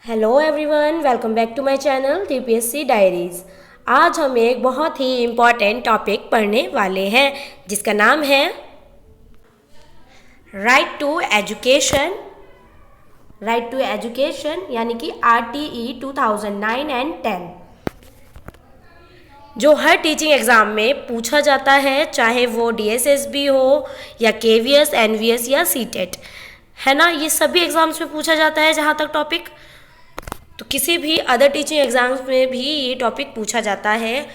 Hello everyone, welcome back to my channel TPSC diaries. आज हम एक बहुत ही इम्पॉर्टेंट टॉपिक पढ़ने वाले हैं जिसका नाम है right to education. Right to education यानी कि RTE 2009 एंड 10, जो हर टीचिंग एग्ज़ाम में पूछा जाता है, चाहे वो DSSB हो या KVS, NVS या CTET, है ना। ये सभी एग्ज़ाम्स में पूछा जाता है जहाँ तक टॉपिक। तो किसी भी अदर टीचिंग एग्ज़ाम्स में भी ये टॉपिक पूछा जाता है,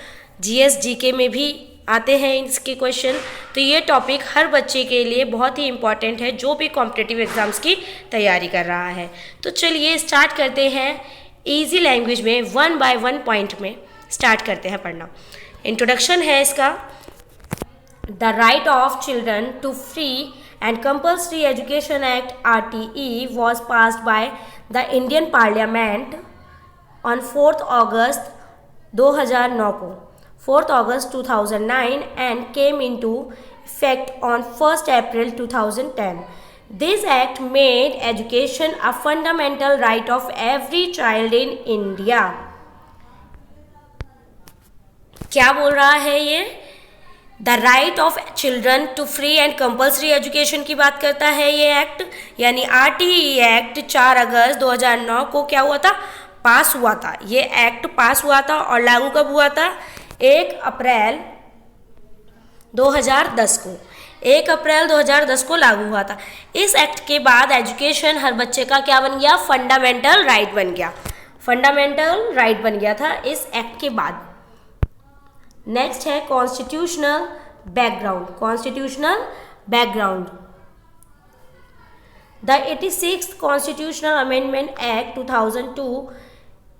GS GK में भी आते हैं इसके क्वेश्चन। तो ये टॉपिक हर बच्चे के लिए बहुत ही इम्पॉर्टेंट है जो भी कॉम्पिटिटिव एग्ज़ाम्स की तैयारी कर रहा है। तो चलिए स्टार्ट करते हैं इजी लैंग्वेज में, 1 बाय 1 पॉइंट में स्टार्ट करते हैं पढ़ना। इंट्रोडक्शन है इसका। The right of children to free and Compulsory Education Act RTE was passed by the Indian Parliament on 4th August 2009 को 4th August 2009 and came into effect on 1st April 2010. This act made education a fundamental right of every child in India. क्या बोल रहा है ये? The right of children to free and compulsory education की बात करता है ये एक्ट, यानी RTE एक्ट 4 अगस्त 2009 को क्या हुआ था? पास हुआ था। ये एक्ट पास हुआ था और लागू कब हुआ था? 1 अप्रैल 2010 को। 1 अप्रैल 2010 को लागू हुआ था। इस एक्ट के बाद एजुकेशन हर बच्चे का क्या बन गया? फंडामेंटल राइट बन गया। फंडामेंटल राइट बन गया था इस एक्ट के बाद। नेक्स्ट है constitutional background. Constitutional background. The 86th constitutional amendment act 2002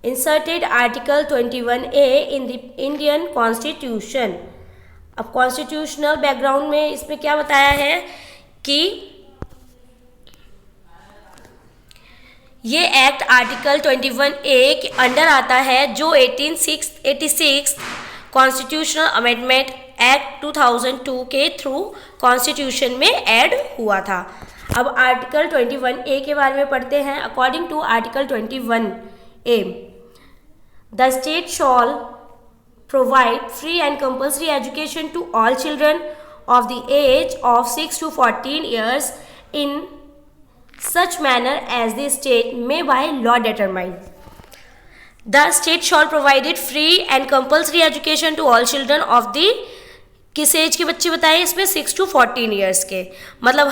inserted article 21A in the Indian constitution. अब कॉन्स्टिट्यूशनल बैकग्राउंड में इसमें क्या बताया है कि ये एक्ट आर्टिकल 21A के अंडर आता है, जो 86 कॉन्स्टिट्यूशनल अमेंडमेंट एक्ट 2002 के थ्रू कॉन्स्टिट्यूशन में ऐड हुआ था। अब आर्टिकल 21A के बारे में पढ़ते हैं। According to article 21A, the state shall provide free and compulsory education to all children of the age of 6 to 14 years in such manner as the state may by law determine. The state shall provided free and compulsory education to all children of the, किस as के बच्चे बताए इसमें? 6 to 14 years के। मतलब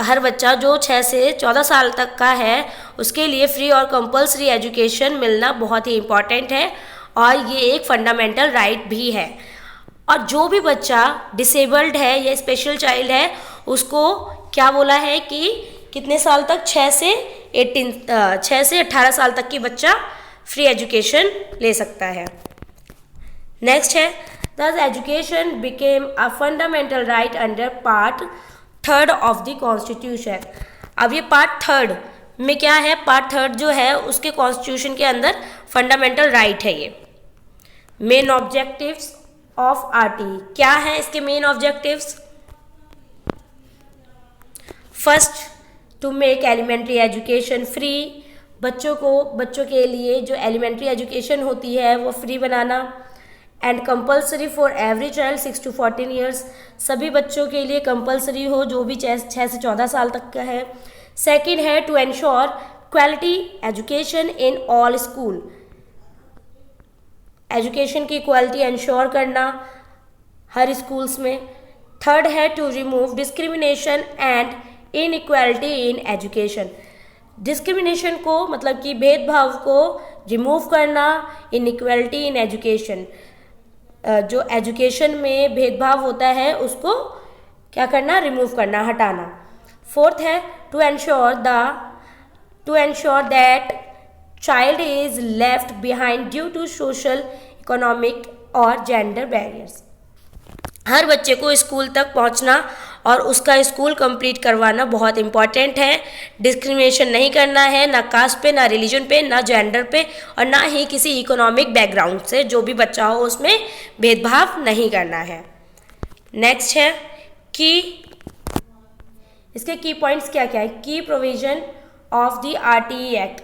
हर बच्चा जो 6 से 14 साल तक का है उसके लिए फ्री और कंपल्सरी एजुकेशन मिलना बहुत ही इम्पॉर्टेंट है और ये एक फंडामेंटल राइट भी है। और जो भी बच्चा डिसेबल्ड है या स्पेशल चाइल्ड है उसको क्या बोला है कि कितने साल तक? 6 से 18 साल तक की बच्चा फ्री एजुकेशन ले सकता है। नेक्स्ट है दस education became a fundamental right under part 3rd of the constitution. अब ये पार्ट 3rd में क्या है? पार्ट 3rd जो है उसके कॉन्स्टिट्यूशन के अंदर फंडामेंटल राइट है ये। मेन ऑब्जेक्टिव्स ऑफ RTE क्या है? इसके main objectives, first to make elementary education free. बच्चों के लिए जो एलिमेंट्री एजुकेशन होती है वो फ्री बनाना। And compulsory for every child 6 to 14 years, सभी बच्चों के लिए कंपल्सरी हो जो भी 6 से 14 साल तक का है। सेकेंड है to ensure quality education in all school, education की क्वालिटी एंश्योर करना हर स्कूल्स में। थर्ड है to remove discrimination and inequality in education, discrimination को मतलब कि भेदभाव को रिमूव करना, इनइक्वालिटी इन एजुकेशन, जो एजुकेशन में भेदभाव होता है उसको क्या करना? रिमूव करना, हटाना। फोर्थ है to ensure that child is left behind due to social, economic और जेंडर बैरियर्स। हर बच्चे को स्कूल तक पहुंचना और उसका स्कूल कंप्लीट करवाना बहुत इंपॉर्टेंट है। डिस्क्रिमिनेशन नहीं करना है, ना कास्ट पे, ना रिलीजन पे, ना जेंडर पे और ना ही किसी इकोनॉमिक बैकग्राउंड से। जो भी बच्चा हो उसमें भेदभाव नहीं करना है। नेक्स्ट है की, इसके की पॉइंट्स क्या क्या है? की provision of the RTE act,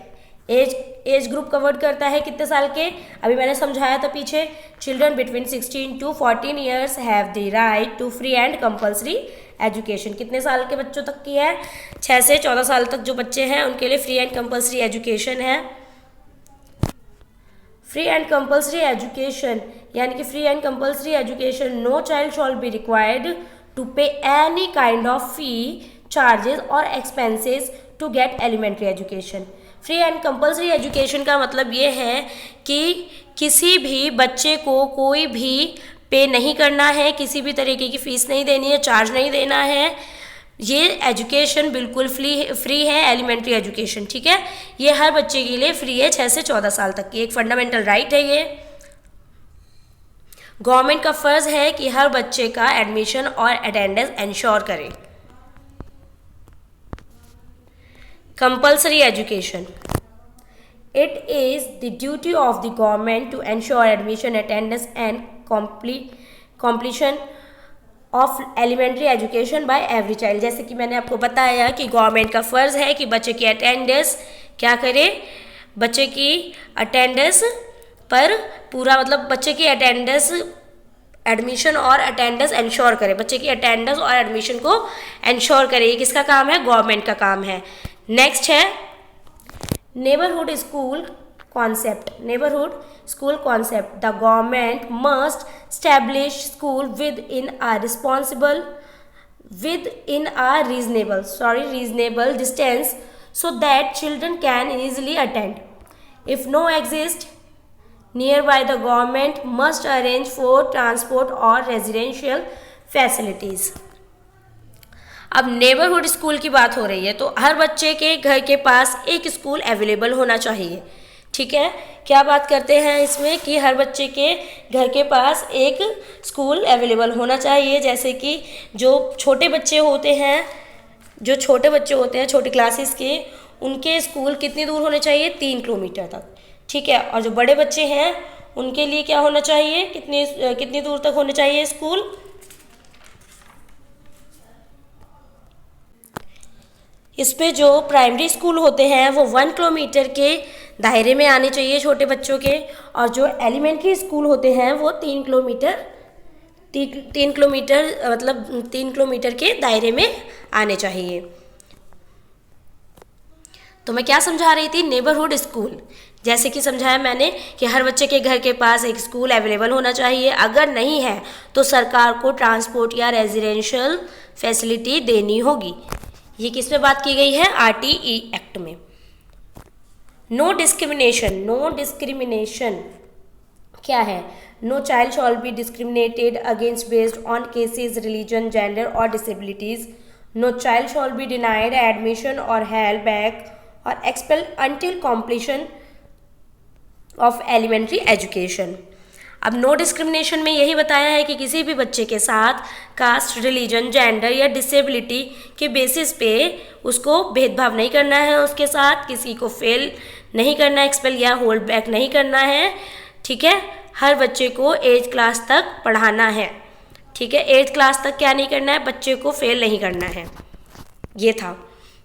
age group cover करता है कितने साल के, अभी मैंने समझाया था पीछे, children between 16 to 14 years have the right to free and compulsory education. कितने साल के बच्चों तक की है, 6 से 14 साल तक जो बच्चे हैं उनके लिए फ्री एंड कंपल्सरी एजुकेशन है। फ्री एंड कंपल्सरी एजुकेशन यानी कि free and compulsory education, no child shall be required to pay any kind of fee, charges और expenses to get elementary education. Free and compulsory education का मतलब ये है कि किसी भी बच्चे को कोई भी पे नहीं करना है, किसी भी तरीके की फ़ीस नहीं देनी है, चार्ज नहीं देना है। ये एजुकेशन बिल्कुल फ्री है, एलिमेंट्री एजुकेशन, ठीक है। ये हर बच्चे के लिए फ्री है 6 से 14 साल तक की, एक फंडामेंटल राइट है ये। गवर्नमेंट का फ़र्ज़ है कि हर बच्चे का एडमिशन और अटेंडेंस इंश्योर करे। Compulsory education. It is the duty of the government to ensure admission, attendance and completion of elementary education by every child. जैसे कि मैंने आपको बताया कि गवर्नमेंट का फ़र्ज़ है कि बच्चे की अटेंडेंस क्या करे, बच्चे की अटेंडेंस पर पूरा मतलब बच्चे की अटेंडेंस, एडमिशन और अटेंडेंस इंश्योर करे, बच्चे की अटेंडेंस और एडमिशन को इंश्योर करे। ये किसका काम है, गवर्नमेंट का काम है। नेक्स्ट है neighbourhood school concept. Neighbourhood school concept, the government must establish school within a reasonable distance so that children can easily attend. If no exist nearby, the government must arrange for transport or residential facilities. अब neighbourhood school की बात हो रही है तो हर बच्चे के घर के पास एक स्कूल अवेलेबल होना चाहिए, ठीक है। क्या बात करते हैं इसमें कि हर बच्चे के घर के पास एक स्कूल अवेलेबल होना चाहिए। जैसे कि जो छोटे बच्चे होते हैं छोटी क्लासेस के, उनके स्कूल कितनी दूर होने चाहिए, 3 किलोमीटर तक, ठीक है। और जो बड़े बच्चे हैं उनके लिए क्या होना चाहिए, कितनी दूर तक होने चाहिए स्कूल, इस पे जो प्राइमरी स्कूल होते हैं वो 1 किलोमीटर के दायरे में आने चाहिए छोटे बच्चों के, और जो एलिमेंट्री स्कूल होते हैं वो 3 किलोमीटर के दायरे में आने चाहिए। तो मैं क्या समझा रही थी, नेबरहुड स्कूल, जैसे कि समझाया मैंने कि हर बच्चे के घर के पास एक स्कूल अवेलेबल होना चाहिए। अगर नहीं है तो सरकार को ट्रांसपोर्ट या रेजिडेंशियल फैसिलिटी देनी होगी। ये किस में बात की गई है, RTE एक्ट में। नो डिस्क्रिमिनेशन क्या है, no child shall be discriminated against based on castes, religion, gender और disabilities. No child shall be denied admission और हेल्ड बैक और expelled until completion of elementary education. अब नो डिस्क्रिमिनेशन में यही बताया है कि किसी भी बच्चे के साथ कास्ट, रिलीजन, जेंडर या डिसेबिलिटी के बेसिस पे उसको भेदभाव नहीं करना है, उसके साथ किसी को फेल नहीं करना, एक्सपेल या होल्ड बैक नहीं करना है, ठीक है। हर बच्चे को 8th क्लास तक पढ़ाना है, ठीक है। 8th क्लास तक क्या नहीं करना है, बच्चे को फेल नहीं करना है, ये था।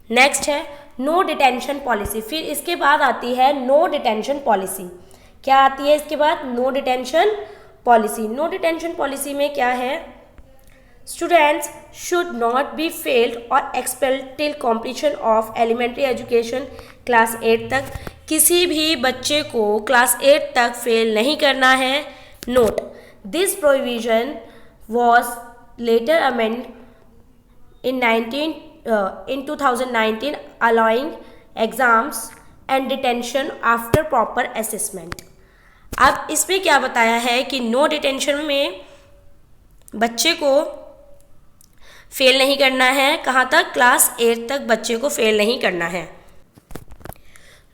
नेक्स्ट है नो डिटेंशन पॉलिसी। फिर इसके बाद आती है नो डिटेंशन पॉलिसी। क्या आती है इसके बाद, no detention policy. No detention policy में क्या है, students should not be failed और expelled till completion of elementary education class 8 तक। किसी भी बच्चे को क्लास 8 तक फेल नहीं करना है। Note, this provision was later amend in 2019 allowing exams and detention after proper assessment. अब इसमें क्या बताया है कि नो डिटेंशन में बच्चे को फेल नहीं करना है, कहाँ तक, क्लास 8 तक बच्चे को फेल नहीं करना है।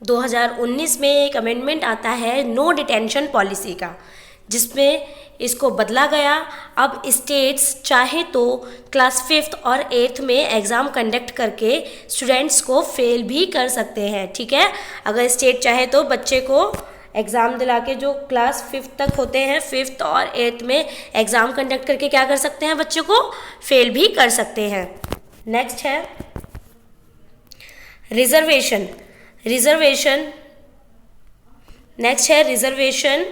2019 में एक अमेंडमेंट आता है नो डिटेंशन पॉलिसी का, जिसमें इसको बदला गया। अब स्टेट्स चाहे तो क्लास 5th और 8th में एग्ज़ाम कंडक्ट करके स्टूडेंट्स को फेल भी कर सकते हैं, ठीक है। अगर स्टेट चाहे तो बच्चे को एग्ज़ाम दिला के, जो क्लास 5th तक होते हैं, 5th और 8th में एग्ज़ाम कंडक्ट करके क्या कर सकते हैं, बच्चे को फेल भी कर सकते हैं। नेक्स्ट है रिजर्वेशन। नेक्स्ट है reservation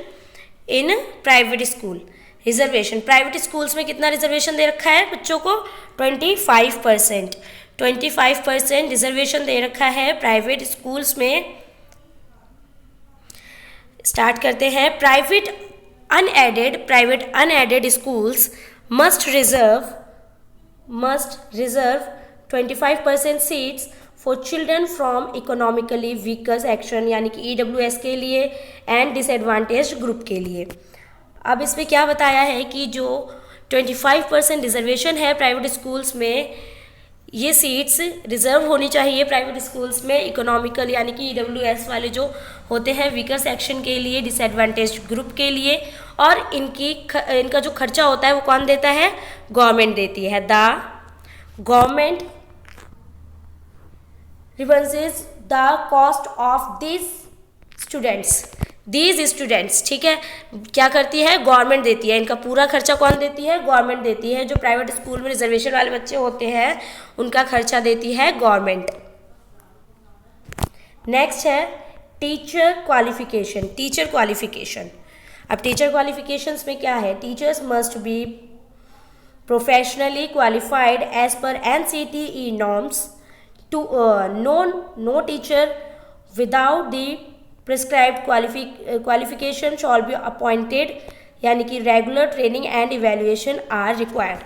in private school. Reservation private schools में कितना रिजर्वेशन दे रखा है बच्चों को? 25%। 25% रिजर्वेशन दे रखा है प्राइवेट स्कूल्स में। स्टार्ट करते हैं। Private unaided schools must reserve 25% seats for children from economically weaker section, यानी कि EWS के लिए एंड डिसएडवांटेज्ड ग्रुप के लिए। अब इसमें क्या बताया है कि जो 25% रिजर्वेशन है प्राइवेट स्कूल्स में, ये सीट्स रिजर्व होनी चाहिए प्राइवेट स्कूल्स में इकोनॉमिकल यानी कि EWS वाले जो होते हैं वीकर सेक्शन के लिए, डिसएडवांटेज्ड ग्रुप के लिए। और इनका जो खर्चा होता है वो कौन देता है? गवर्नमेंट देती है। The government reverses the cost of these students. ठीक है, क्या करती है? गवर्नमेंट देती है। इनका पूरा खर्चा कौन देती है? गवर्नमेंट देती है। जो प्राइवेट स्कूल में रिजर्वेशन वाले बच्चे होते हैं उनका खर्चा देती है गवर्नमेंट। नेक्स्ट है टीचर क्वालिफिकेशन। टीचर क्वालिफिकेशन, अब टीचर क्वालिफिकेशंस में क्या है? Teachers must be professionally qualified as per NCTE norms. Two no teacher without the prescribed qualification shall be appointed, यानी कि regular training and evaluation are required.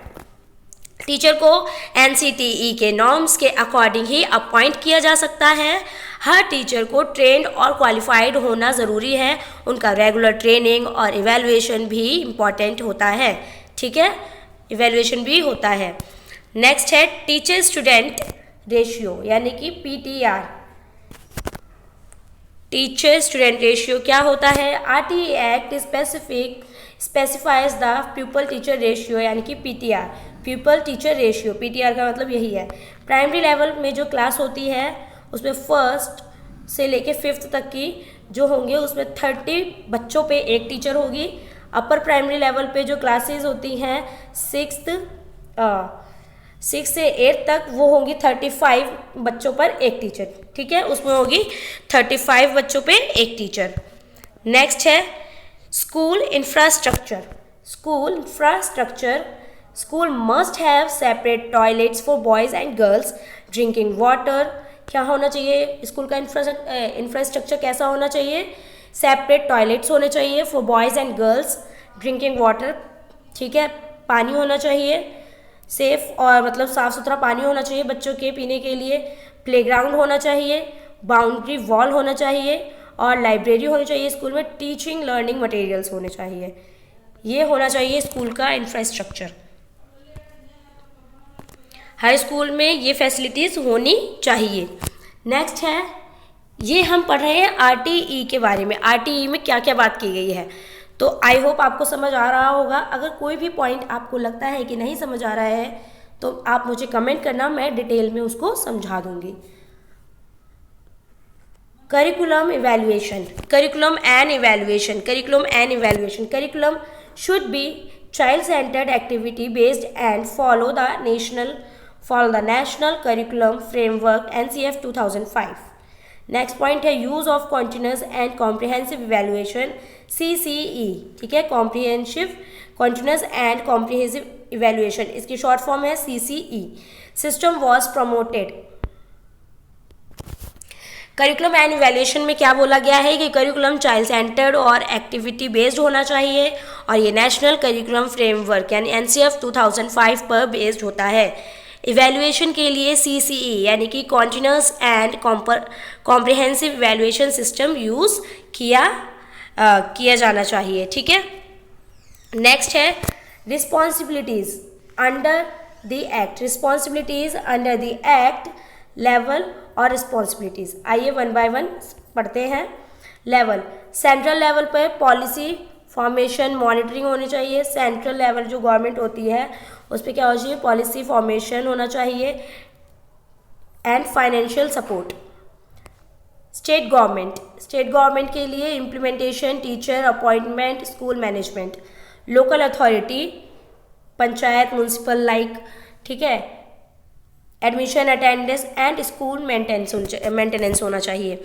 Teacher को NCTE के norms के according ही appoint किया जा सकता है। हर टीचर को ट्रेंड और क्वालिफाइड होना ज़रूरी है। उनका रेगुलर ट्रेनिंग और इवेल्युएशन भी इम्पॉर्टेंट होता है। ठीक है, इवेल्युएशन भी होता है। नेक्स्ट है टीचर स्टूडेंट रेशियो, यानी कि PTR। टीचर स्टूडेंट रेशियो क्या होता है? RTE act specifies the pupil teacher ratio, यानी कि PTR। Pupil teacher ratio, PTR का मतलब यही है। प्राइमरी लेवल में जो क्लास होती है उसमें 1st से लेके 5th तक की जो होंगे उसमें 30 बच्चों पे एक टीचर होगी। अपर प्राइमरी लेवल पे जो क्लासेस होती हैं 6 से 8 तक वो होंगी 35 बच्चों पर एक टीचर। ठीक है, उसमें होगी 35 बच्चों पे एक टीचर। नेक्स्ट है school infrastructure. School must have separate toilets for boys and girls, drinking water. क्या होना चाहिए? स्कूल का इंफ्रास्ट्रक्चर कैसा होना चाहिए? सेपरेट टॉयलेट्स होने चाहिए for boys and girls, drinking water. ठीक है, पानी होना चाहिए सेफ और मतलब साफ़ सुथरा पानी होना चाहिए बच्चों के पीने के लिए। प्लेग्राउंड होना चाहिए, बाउंड्री वॉल होना चाहिए और लाइब्रेरी होनी चाहिए स्कूल में। टीचिंग लर्निंग मटेरियल्स होने चाहिए। ये होना चाहिए स्कूल का इंफ्रास्ट्रक्चर। हर स्कूल में ये फैसिलिटीज़ होनी चाहिए। नेक्स्ट है, ये हम पढ़ रहे हैं RTE के बारे में। RTE में क्या क्या बात की गई है, तो आई होप आपको समझ आ रहा होगा। अगर कोई भी पॉइंट आपको लगता है कि नहीं समझ आ रहा है तो आप मुझे कमेंट करना, मैं डिटेल में उसको समझा दूंगी। Curriculum evaluation, curriculum and evaluation. Curriculum should be child centered activity based and follow the national curriculum framework NCF 2005. Next point है use of continuous and comprehensive evaluation CCE। ठीक है, कॉन्टिन्यूस एंड कॉम्प्रिहेंसिव इवैल्यूएशन, इसकी short form है CCE। System was promoted. Curriculum and evaluation में क्या बोला गया है कि करिकुलम चाइल्ड सेंटर्ड और एक्टिविटी बेस्ड होना चाहिए और ये नेशनल करिकुलम फ्रेमवर्क यानी NCF 2005 पर बेस्ड होता है। इवैल्यूएशन के लिए CCE यानी कि continuous and comprehensive evaluation system use किया जाना चाहिए। ठीक है, नेक्स्ट है responsibilities under the act, level और रिस्पॉन्सिबिलिटीज़। आइए 1 बाय 1 पढ़ते हैं। लेवल, सेंट्रल लेवल पर पॉलिसी फॉर्मेशन मॉनिटरिंग होनी चाहिए। सेंट्रल लेवल जो गवर्नमेंट होती है उस पर क्या होना चाहिए? पॉलिसी फॉर्मेशन होना चाहिए and financial support. State government के लिए implementation, teacher appointment, school management. Local authority, panchayat, municipal like. ठीक है, admission, attendance and school maintenance होना चाहिए।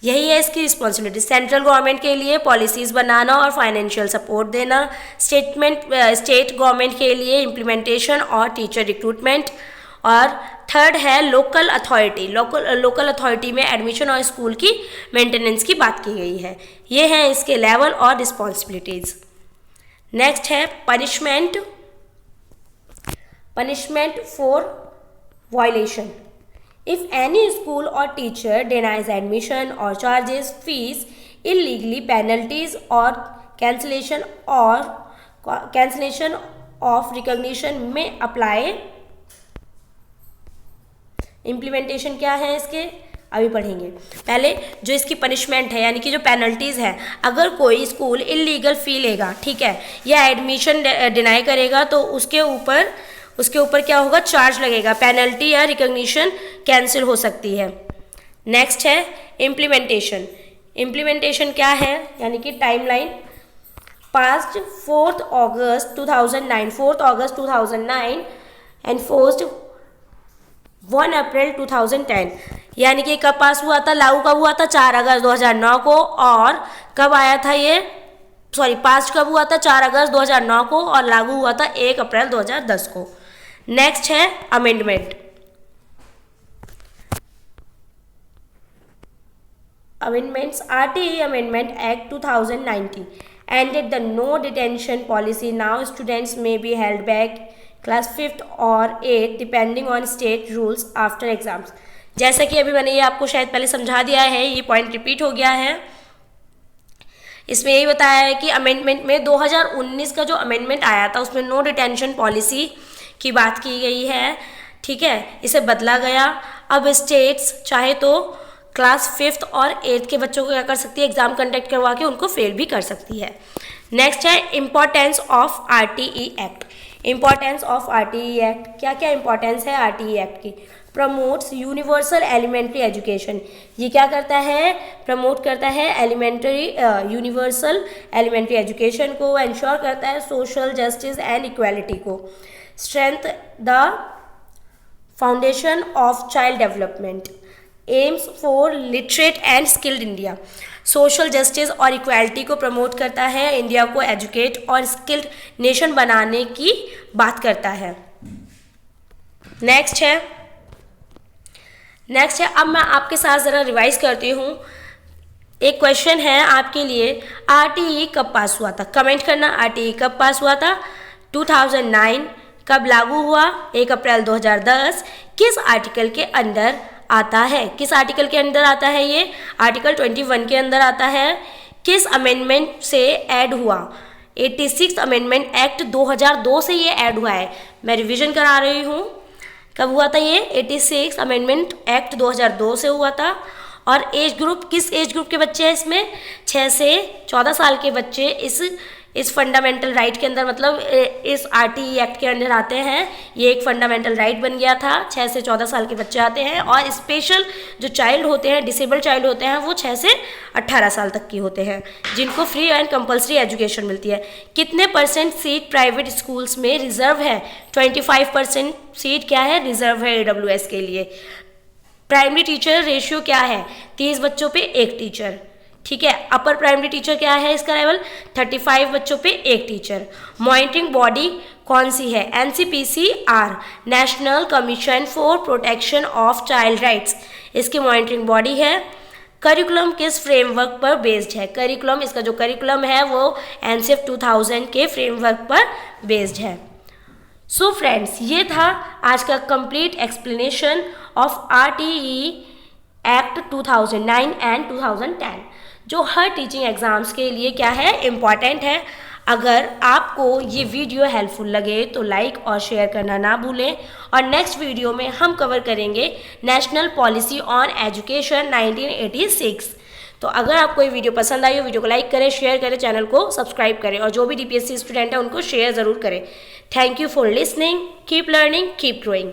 यही है इसकी रिस्पॉन्सिबिलिटी। सेंट्रल गवर्नमेंट के लिए पॉलिसीज़ बनाना और फाइनेंशियल सपोर्ट देना, स्टेट गवर्नमेंट के लिए इम्प्लीमेंटेशन और टीचर रिक्रूटमेंट, और थर्ड है लोकल अथॉरिटी। लोकल अथॉरिटी में एडमिशन और स्कूल की मेंटेनेंस की बात की गई है। ये हैं इसके लेवल और रिस्पॉन्सिबिलिटीज़। नेक्स्ट है punishment for violation. If any school or teacher denies admission or charges fees illegally, penalties or cancellation of recognition may apply। Implementation क्या है इसके, अभी पढ़ेंगे। पहले जो इसकी पनिशमेंट है यानी कि जो पेनल्टीज़ है, अगर कोई स्कूल इलीगल फ़ी लेगा, ठीक है, या एडमिशन डिनाई करेगा तो उसके ऊपर क्या होगा, चार्ज लगेगा, पेनल्टी या रिकॉग्निशन कैंसिल हो सकती है। नेक्स्ट है इम्प्लीमेंटेशन क्या है यानी कि timeline. Past 4 August 2009 and forced 1 अप्रैल 2010। यानी कि कब पास हुआ था, लागू कब हुआ था, 4 अगस्त 2009 को, और कब आया था ये, पास्ट कब हुआ था, 4 अगस्त 2009 को, और लागू हुआ था 1 अप्रैल 2010 को। नेक्स्ट है amendments. RTE Amendment Act 2019 ended the no detention policy. Now students may be held back class 5th or 8th depending on state rules after exams। जैसा कि अभी मैंने ये आपको शायद पहले समझा दिया है, ये पॉइंट रिपीट हो गया है। इसमें यही बताया है कि अमेंडमेंट में 2019 का जो अमेंडमेंट आया था उसमें नो डिटेंशन पॉलिसी की बात की गई है, ठीक है, इसे बदला गया। अब स्टेट्स चाहे तो क्लास 5th और 8th के बच्चों को क्या कर सकती है, एग्ज़ाम कंडक्ट करवा के उनको फेल भी कर सकती है। नेक्स्ट है importance of RTE act. Importance of RTE act, क्या क्या इंपॉर्टेंस है RTE एक्ट की। Promotes universal elementary education. ये क्या करता है, प्रमोट करता है यूनिवर्सल एलिमेंट्री एजुकेशन को, इंश्योर करता है सोशल जस्टिस एंड इक्वालिटी को। Strength the foundation of child development, aims for literate and skilled India. Social justice और इक्वालिटी को प्रमोट करता है, इंडिया को एजुकेट और स्किल्ड नेशन बनाने की बात करता है। नेक्स्ट है अब मैं आपके साथ ज़रा रिवाइज करती हूँ। एक क्वेश्चन है आपके लिए, RTE कब पास हुआ था, कमेंट करना। RTE कब पास हुआ था, 2009। कब लागू हुआ, 1 अप्रैल 2010। किस आर्टिकल के अंदर आता है, किस आर्टिकल के अंदर आता है, ये आर्टिकल 21 के अंदर आता है। किस अमेंडमेंट से ऐड हुआ, 86 अमेंडमेंट एक्ट 2002 से ये ऐड हुआ है। मैं रिवीजन करा रही हूँ, कब हुआ था ये, 86 अमेंडमेंट एक्ट 2002 से हुआ था। और एज ग्रुप, किस एज ग्रुप के बच्चे हैं इसमें, 6 से 14 साल के बच्चे इस फंडामेंटल राइट के अंदर, मतलब इस RTE एक्ट के अंदर आते हैं। ये एक फंडामेंटल राइट बन गया था, 6 से 14 साल के बच्चे आते हैं। और स्पेशल जो चाइल्ड होते हैं, डिसेबल्ड चाइल्ड होते हैं, वो 6 से 18 साल तक की होते हैं, जिनको फ्री एंड कंपलसरी एजुकेशन मिलती है। कितने % सीट प्राइवेट स्कूल्स में रिजर्व है, 25% सीट क्या है, रिजर्व है AWS के लिए। प्राइमरी टीचर रेशियो क्या है, 30 बच्चों पे 1 टीचर, ठीक है। अपर प्राइमरी टीचर क्या है इसका लेवल, 35 बच्चों पे 1 टीचर। मॉनिटरिंग बॉडी कौन सी है, NCPCR, national commission for protection of child rights, इसकी मॉनिटरिंग बॉडी है। करिकुलम किस फ्रेमवर्क पर बेस्ड है, करिकुलम, इसका जो करिकुलम है वो NCF 2000 के फ्रेमवर्क पर बेस्ड है। सो फ्रेंड्स, ये था आज का complete explanation of RTE act 2009 and 2010, जो हर टीचिंग एग्ज़ाम्स के लिए क्या है, इम्पॉर्टेंट है। अगर आपको ये वीडियो हेल्पफुल लगे तो लाइक और शेयर करना ना भूलें। और नेक्स्ट वीडियो में हम कवर करेंगे नेशनल पॉलिसी ऑन एजुकेशन 1986। तो अगर आपको ये वीडियो पसंद आई हो, वीडियो को लाइक करें, शेयर करें, चैनल को सब्सक्राइब करें, और जो भी DPSC स्टूडेंट है उनको शेयर ज़रूर करें। Thank you for listening, keep learning, keep growing.